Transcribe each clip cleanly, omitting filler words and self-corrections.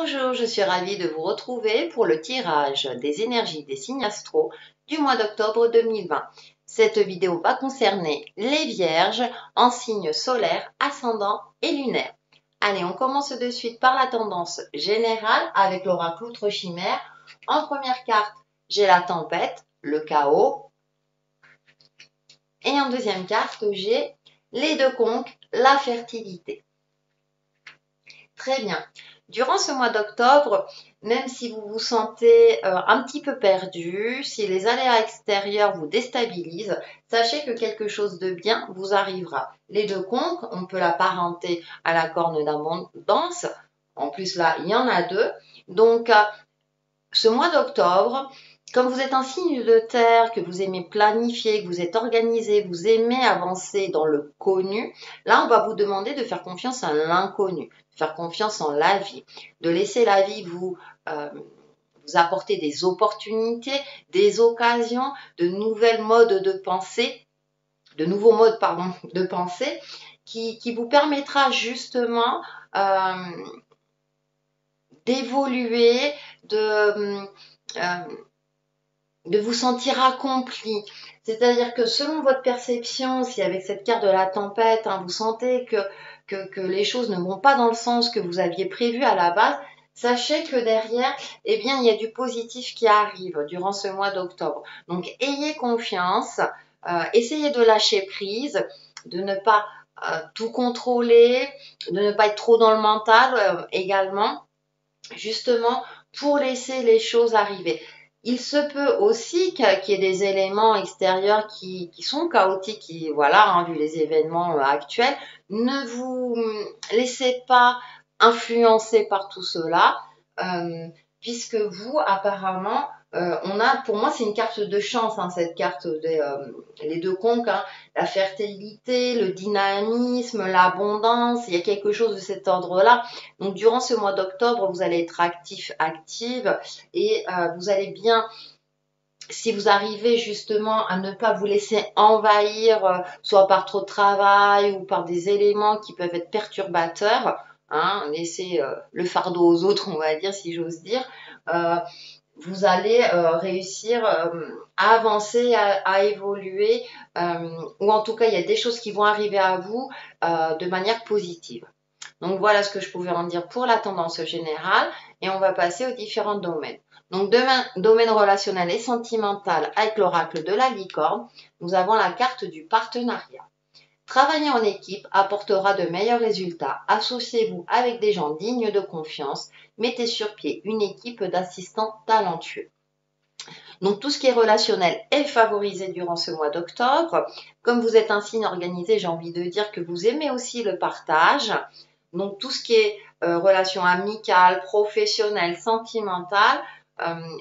Bonjour, je suis ravie de vous retrouver pour le tirage des énergies des signes astro du mois d'octobre 2020. Cette vidéo va concerner les vierges en signes solaires, ascendant et lunaire. Allez, on commence de suite par la tendance générale avec l'oracle outre chimère. En première carte, j'ai la tempête, le chaos. Et en deuxième carte, j'ai les deux conques, la fertilité. Très bien. Durant ce mois d'octobre, même si vous vous sentez un petit peu perdu, si les aléas extérieurs vous déstabilisent, sachez que quelque chose de bien vous arrivera. Les deux conques, on peut l'apparenter à la corne d'abondance. En plus, là, il y en a deux. Donc, ce mois d'octobre, comme vous êtes un signe de terre, que vous aimez planifier, que vous êtes organisé, vous aimez avancer dans le connu, là, on va vous demander de faire confiance à l'inconnu, de faire confiance en la vie, de laisser la vie vous apporter des opportunités, des occasions, de nouvelles modes de pensée, de nouveaux modes, pardon, de pensée, qui vous permettra justement d'évoluer, de vous sentir accompli. C'est-à-dire que selon votre perception, si avec cette carte de la tempête, vous sentez que les choses ne vont pas dans le sens que vous aviez prévu à la base, sachez que derrière, eh bien, il y a du positif qui arrive durant ce mois d'octobre. Donc, ayez confiance, essayez de lâcher prise, de ne pas tout contrôler, de ne pas être trop dans le mental également, justement pour laisser les choses arriver. Il se peut aussi qu'il y ait des éléments extérieurs qui sont chaotiques, voilà, vu les événements actuels. Ne vous laissez pas influencer par tout cela, puisque vous, apparemment, pour moi, c'est une carte de chance, cette carte les deux conques, la fertilité, le dynamisme, l'abondance, il y a quelque chose de cet ordre-là. Donc, durant ce mois d'octobre, vous allez être active, et vous allez bien, si vous arrivez justement à ne pas vous laisser envahir, soit par trop de travail ou par des éléments qui peuvent être perturbateurs, laisser le fardeau aux autres, on va dire, si j'ose dire, vous allez réussir à avancer, à évoluer, ou en tout cas, il y a des choses qui vont arriver à vous de manière positive. Donc, voilà ce que je pouvais en dire pour la tendance générale et on va passer aux différents domaines. Donc, domaine relationnel et sentimental avec l'oracle de la licorne, nous avons la carte du partenariat. Travailler en équipe apportera de meilleurs résultats. Associez-vous avec des gens dignes de confiance. Mettez sur pied une équipe d'assistants talentueux. Donc, tout ce qui est relationnel est favorisé durant ce mois d'octobre. Comme vous êtes un signe organisé, j'ai envie de dire que vous aimez aussi le partage. Donc, tout ce qui est relation amicale, professionnelle, sentimentale,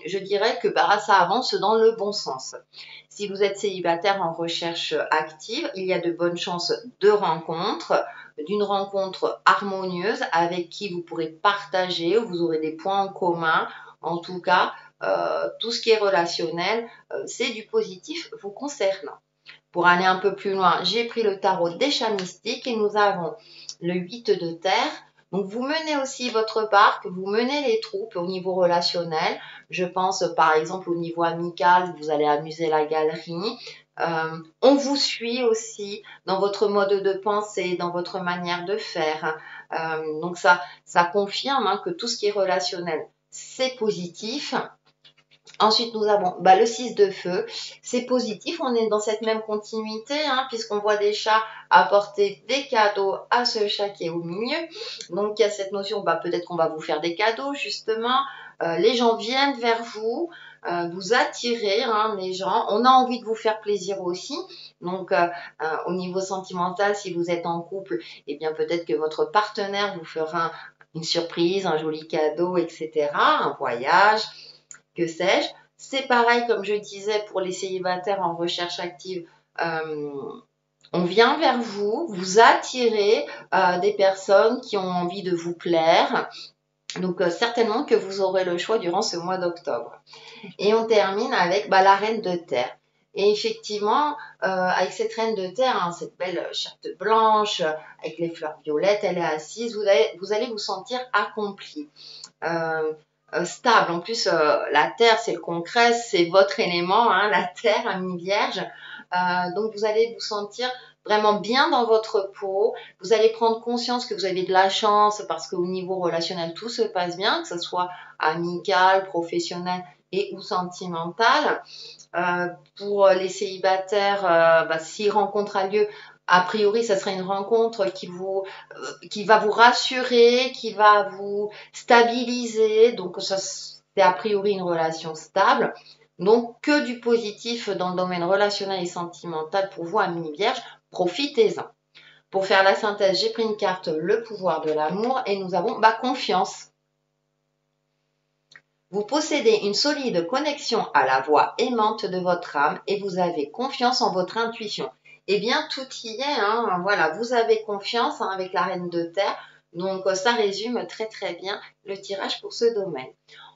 je dirais que ça avance dans le bon sens. Si vous êtes célibataire en recherche active, il y a de bonnes chances de rencontre, d'une rencontre harmonieuse avec qui vous pourrez partager, vous aurez des points en commun. En tout cas, tout ce qui est relationnel, c'est du positif vous concernant. Pour aller un peu plus loin, j'ai pris le tarot des chats mystiques et nous avons le 8 de terre. Donc, vous menez aussi votre barque, vous menez les troupes au niveau relationnel. Je pense, par exemple, au niveau amical, vous allez amuser la galerie. On vous suit aussi dans votre mode de pensée, dans votre manière de faire. Donc, ça confirme que tout ce qui est relationnel, c'est positif. Ensuite, nous avons le 6 de feu. C'est positif, on est dans cette même continuité, puisqu'on voit des chats apporter des cadeaux à ce chat qui est au milieu. Donc, il y a cette notion, peut-être qu'on va vous faire des cadeaux, justement. Les gens viennent vers vous, vous attirez, les gens. On a envie de vous faire plaisir aussi. Donc, au niveau sentimental, si vous êtes en couple, eh bien, peut-être que votre partenaire vous fera une surprise, un joli cadeau, etc., un voyage, que sais-je. C'est pareil, comme je disais, pour les célibataires en recherche active. On vient vers vous, vous attirez des personnes qui ont envie de vous plaire. Donc, certainement que vous aurez le choix durant ce mois d'octobre. Et on termine avec la reine de terre. Et effectivement, avec cette reine de terre, hein, cette belle charte blanche, avec les fleurs violettes, elle est assise, vous allez vous sentir accompli. Euh, Stable. En plus, la terre, c'est le concret, c'est votre élément, hein, la terre, ami Vierge. Donc, vous allez vous sentir vraiment bien dans votre peau. Vous allez prendre conscience que vous avez de la chance parce qu'au niveau relationnel, tout se passe bien, que ce soit amical, professionnel et ou sentimental. Pour les célibataires, si rencontre a lieu, a priori, ça sera une rencontre qui va vous rassurer, qui va vous stabiliser. Donc, ça, c'est a priori une relation stable. Donc, que du positif dans le domaine relationnel et sentimental pour vous, amis vierges. Profitez-en. Pour faire la synthèse, j'ai pris une carte, le pouvoir de l'amour, et nous avons confiance. Vous possédez une solide connexion à la voix aimante de votre âme et vous avez confiance en votre intuition. Eh bien, tout y est, hein. Voilà, vous avez confiance, hein, avec la reine de terre. Donc, ça résume très très bien le tirage pour ce domaine.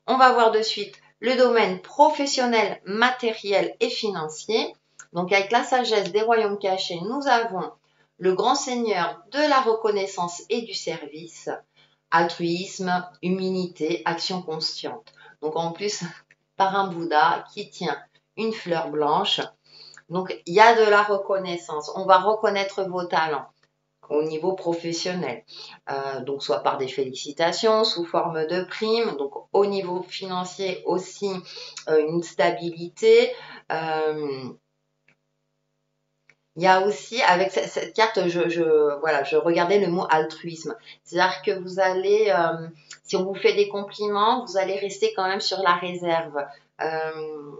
On va voir de suite le domaine professionnel, matériel et financier. Donc, avec la sagesse des royaumes cachés, nous avons le grand seigneur de la reconnaissance et du service, altruisme, humilité, action consciente. Donc en plus, par un Bouddha qui tient une fleur blanche. Donc il y a de la reconnaissance. On va reconnaître vos talents au niveau professionnel. Donc soit par des félicitations, sous forme de primes. Donc au niveau financier aussi, une stabilité. Il y a aussi, avec cette carte, je regardais le mot altruisme. C'est-à-dire que vous allez, si on vous fait des compliments, vous allez rester quand même sur la réserve. Euh,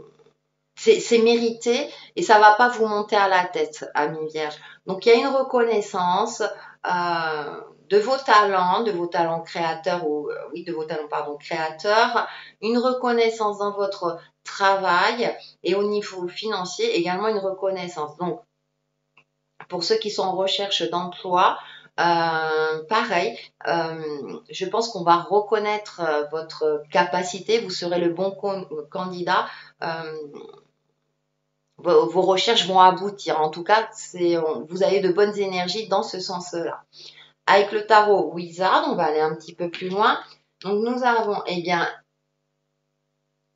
c'est mérité et ça va pas vous monter à la tête, ami vierge. Donc il y a une reconnaissance de vos talents créateurs ou oui, de vos talents pardon créateurs, une reconnaissance dans votre travail et au niveau financier également une reconnaissance. Donc pour ceux qui sont en recherche d'emploi, pareil, je pense qu'on va reconnaître votre capacité, vous serez le bon candidat. Vos recherches vont aboutir. En tout cas, vous avez de bonnes énergies dans ce sens-là. Avec le tarot Wizard, on va aller un petit peu plus loin. Donc nous avons bien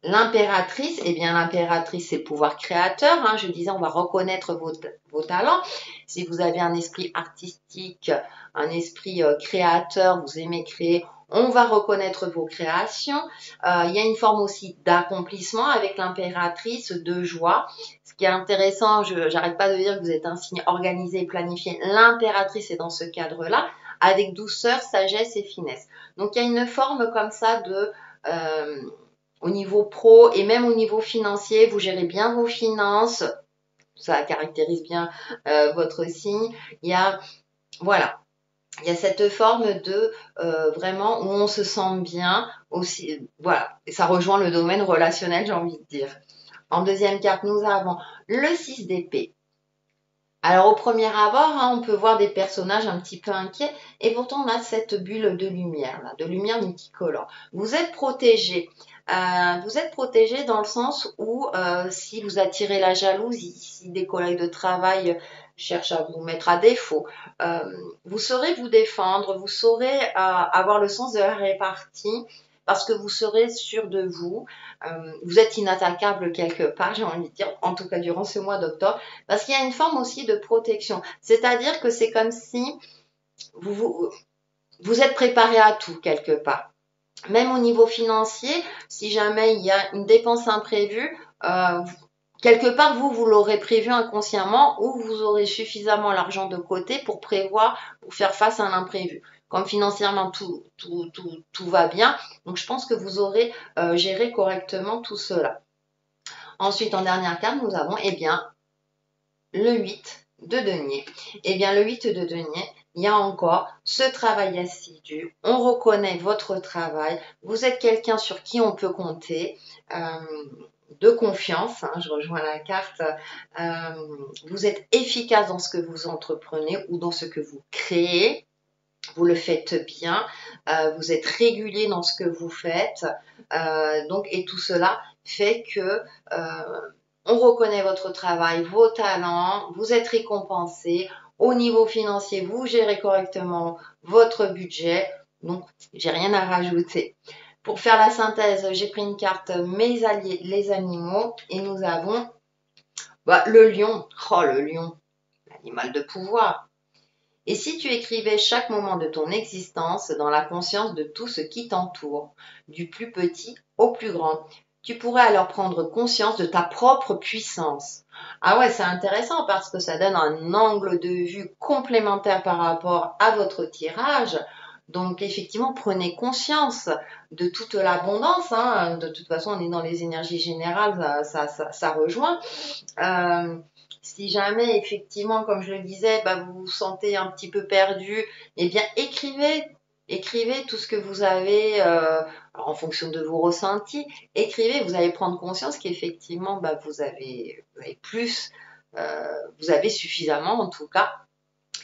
l'impératrice. L'impératrice, c'est le pouvoir créateur. Hein. Je disais, on va reconnaître vos talents. Si vous avez un esprit artistique, un esprit créateur, vous aimez créer, on va reconnaître vos créations. Il y a une forme aussi d'accomplissement avec l'impératrice, de joie. Ce qui est intéressant, j'arrête pas de dire que vous êtes un signe organisé et planifié. L'impératrice est dans ce cadre-là, avec douceur, sagesse et finesse. Donc il y a une forme comme ça de au niveau pro et même au niveau financier, vous gérez bien vos finances, ça caractérise bien votre signe. Il y a cette forme de vraiment où on se sent bien aussi, voilà, et ça rejoint le domaine relationnel, j'ai envie de dire. En deuxième carte, nous avons le 6 d'épée. Alors au premier abord, hein, on peut voir des personnages un petit peu inquiets et pourtant on a cette bulle de lumière, là, de lumière multicolore. Vous êtes protégé. Vous êtes protégé dans le sens où si vous attirez la jalousie, si des collègues de travail cherchent à vous mettre à défaut, vous saurez vous défendre, vous saurez avoir le sens de la répartie parce que vous serez sûr de vous. Vous êtes inattaquable quelque part, j'ai envie de dire, en tout cas durant ce mois d'octobre, parce qu'il y a une forme aussi de protection. C'est-à-dire que c'est comme si vous êtes préparé à tout quelque part. Même au niveau financier, si jamais il y a une dépense imprévue, quelque part, vous l'aurez prévu inconsciemment ou vous aurez suffisamment l'argent de côté pour prévoir, pour faire face à l'imprévu. Comme financièrement, tout va bien. Donc, je pense que vous aurez géré correctement tout cela. Ensuite, en dernière carte, nous avons le 8 de denier. Le 8 de denier, il y a encore ce travail assidu. On reconnaît votre travail. Vous êtes quelqu'un sur qui on peut compter. De confiance, hein, je rejoins la carte, vous êtes efficace dans ce que vous entreprenez ou dans ce que vous créez, vous le faites bien, vous êtes régulier dans ce que vous faites, et tout cela fait que on reconnaît votre travail, vos talents, vous êtes récompensé. Au niveau financier, vous gérez correctement votre budget. Donc, j'ai rien à rajouter. Pour faire la synthèse, j'ai pris une carte mes alliés, les animaux, et nous avons le lion. Oh, le lion, l'animal de pouvoir. Et si tu écrivais chaque moment de ton existence dans la conscience de tout ce qui t'entoure, du plus petit au plus grand, tu pourrais alors prendre conscience de ta propre puissance. Ah ouais, c'est intéressant parce que ça donne un angle de vue complémentaire par rapport à votre tirage. Donc effectivement, prenez conscience de toute l'abondance. Hein. De toute façon, on est dans les énergies générales, ça rejoint. Si jamais, effectivement, comme je le disais, vous vous sentez un petit peu perdu, eh bien, écrivez tout ce que vous avez en fonction de vos ressentis. Écrivez, vous allez prendre conscience qu'effectivement, vous avez plus, vous avez suffisamment en tout cas,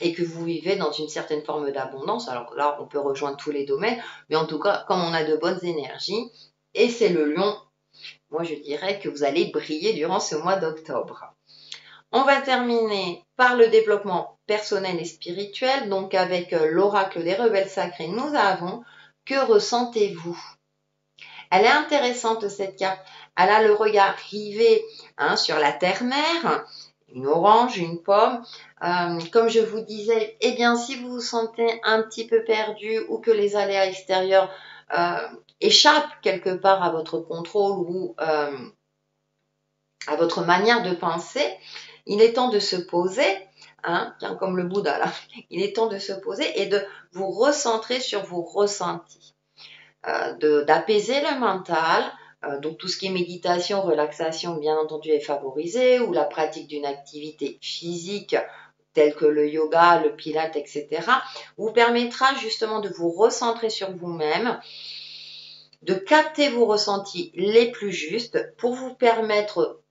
et que vous vivez dans une certaine forme d'abondance. Alors là, on peut rejoindre tous les domaines, mais en tout cas, comme on a de bonnes énergies, et c'est le lion, moi je dirais que vous allez briller durant ce mois d'octobre. On va terminer par le développement personnel et spirituel. Donc avec l'oracle des rebelles sacrés, nous avons « Que ressentez-vous » Elle est intéressante cette carte. Elle a le regard rivé sur la terre-mère, une orange, une pomme. Comme je vous disais, eh bien si vous vous sentez un petit peu perdu ou que les aléas extérieurs échappent quelque part à votre contrôle ou à votre manière de penser, il est temps de se poser, comme le Bouddha là, il est temps de se poser et de vous recentrer sur vos ressentis, d'apaiser le mental. Donc tout ce qui est méditation, relaxation, bien entendu, est favorisé, ou la pratique d'une activité physique telle que le yoga, le pilate, etc., vous permettra justement de vous recentrer sur vous-même, de capter vos ressentis les plus justes pour vous permettre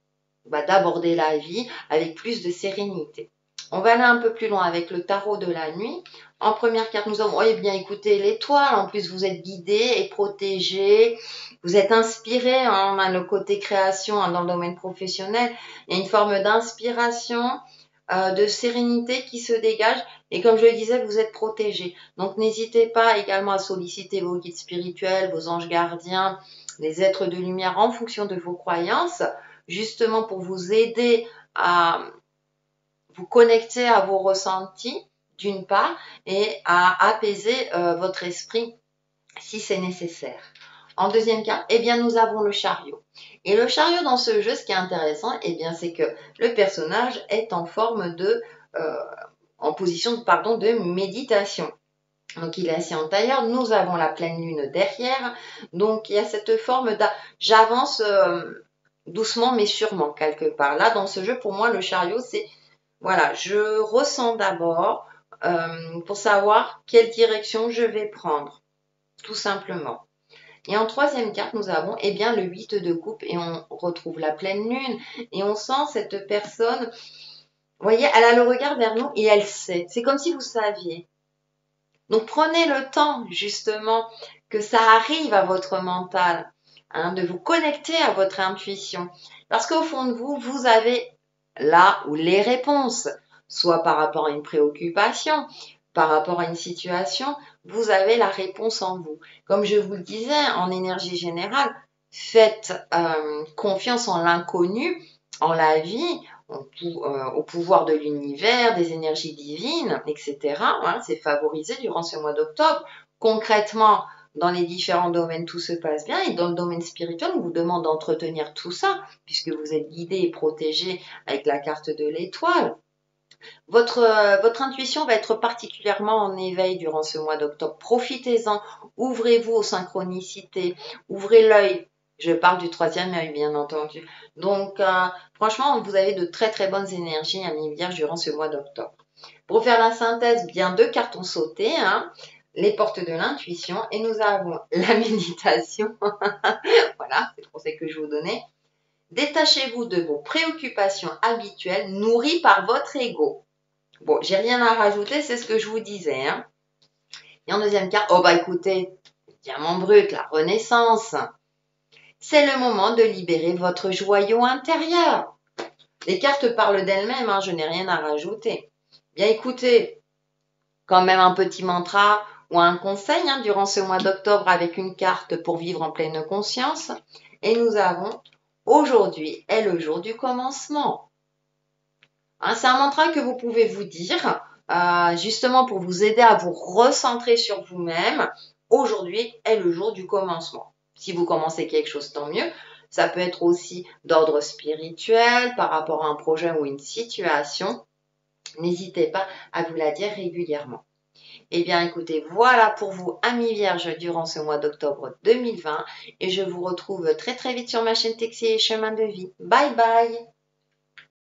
d'aborder la vie avec plus de sérénité. On va aller un peu plus loin avec le tarot de la nuit. En première carte, nous avons, bien écouté l'étoile. En plus, vous êtes guidé et protégé. Vous êtes inspiré. On a le côté création dans le domaine professionnel. Il y a une forme d'inspiration, de sérénité qui se dégage. Et comme je le disais, vous êtes protégé. Donc, n'hésitez pas également à solliciter vos guides spirituels, vos anges gardiens, les êtres de lumière en fonction de vos croyances, justement pour vous aider à vous connecter à vos ressentis d'une part et à apaiser votre esprit si c'est nécessaire. En deuxième carte, nous avons le chariot. Et le chariot dans ce jeu, ce qui est intéressant, c'est que le personnage est en forme en position de méditation. Donc il est assis en tailleur, nous avons la pleine lune derrière, donc il y a cette forme j'avance doucement mais sûrement quelque part. Là dans ce jeu, pour moi le chariot c'est, je ressens d'abord pour savoir quelle direction je vais prendre, tout simplement. Et en troisième carte, nous avons le 8 de coupe et on retrouve la pleine lune et on sent cette personne, vous voyez, elle a le regard vers nous et elle sait, c'est comme si vous saviez. Donc prenez le temps justement que ça arrive à votre mental, de vous connecter à votre intuition. Parce qu'au fond de vous, vous avez là ou les réponses, soit par rapport à une préoccupation, par rapport à une situation, vous avez la réponse en vous. Comme je vous le disais, en énergie générale, faites confiance en l'inconnu, en la vie, au pouvoir de l'univers, des énergies divines, etc. C'est favorisé durant ce mois d'octobre. Concrètement, dans les différents domaines, tout se passe bien. Et dans le domaine spirituel, on vous demande d'entretenir tout ça, puisque vous êtes guidé et protégé avec la carte de l'étoile. Votre intuition va être particulièrement en éveil durant ce mois d'octobre. Profitez-en, ouvrez-vous aux synchronicités, ouvrez l'œil. Je parle du troisième œil, bien entendu. Donc, franchement, vous avez de très très bonnes énergies, amis vierges, durant ce mois d'octobre. Pour faire la synthèse, bien 2 cartes ont sauté, les portes de l'intuition, et nous avons la méditation. Voilà, c'est le conseil que je vous donnais. Détachez-vous de vos préoccupations habituelles nourries par votre ego. Bon, j'ai rien à rajouter, c'est ce que je vous disais. Et en deuxième carte, écoutez, diamant brut, la renaissance. C'est le moment de libérer votre joyau intérieur. Les cartes parlent d'elles-mêmes, hein, je n'ai rien à rajouter. Bien écoutez, quand même un petit mantra ou un conseil hein, durant ce mois d'octobre avec une carte pour vivre en pleine conscience. Et nous avons aujourd'hui est le jour du commencement. Hein, c'est un mantra que vous pouvez vous dire justement pour vous aider à vous recentrer sur vous-même. Aujourd'hui est le jour du commencement. Si vous commencez quelque chose, tant mieux. Ça peut être aussi d'ordre spirituel par rapport à un projet ou une situation. N'hésitez pas à vous la dire régulièrement. Eh bien, écoutez, voilà pour vous, amis vierges, durant ce mois d'octobre 2020. Et je vous retrouve très très vite sur ma chaîne Texier et Chemin de Vie. Bye bye!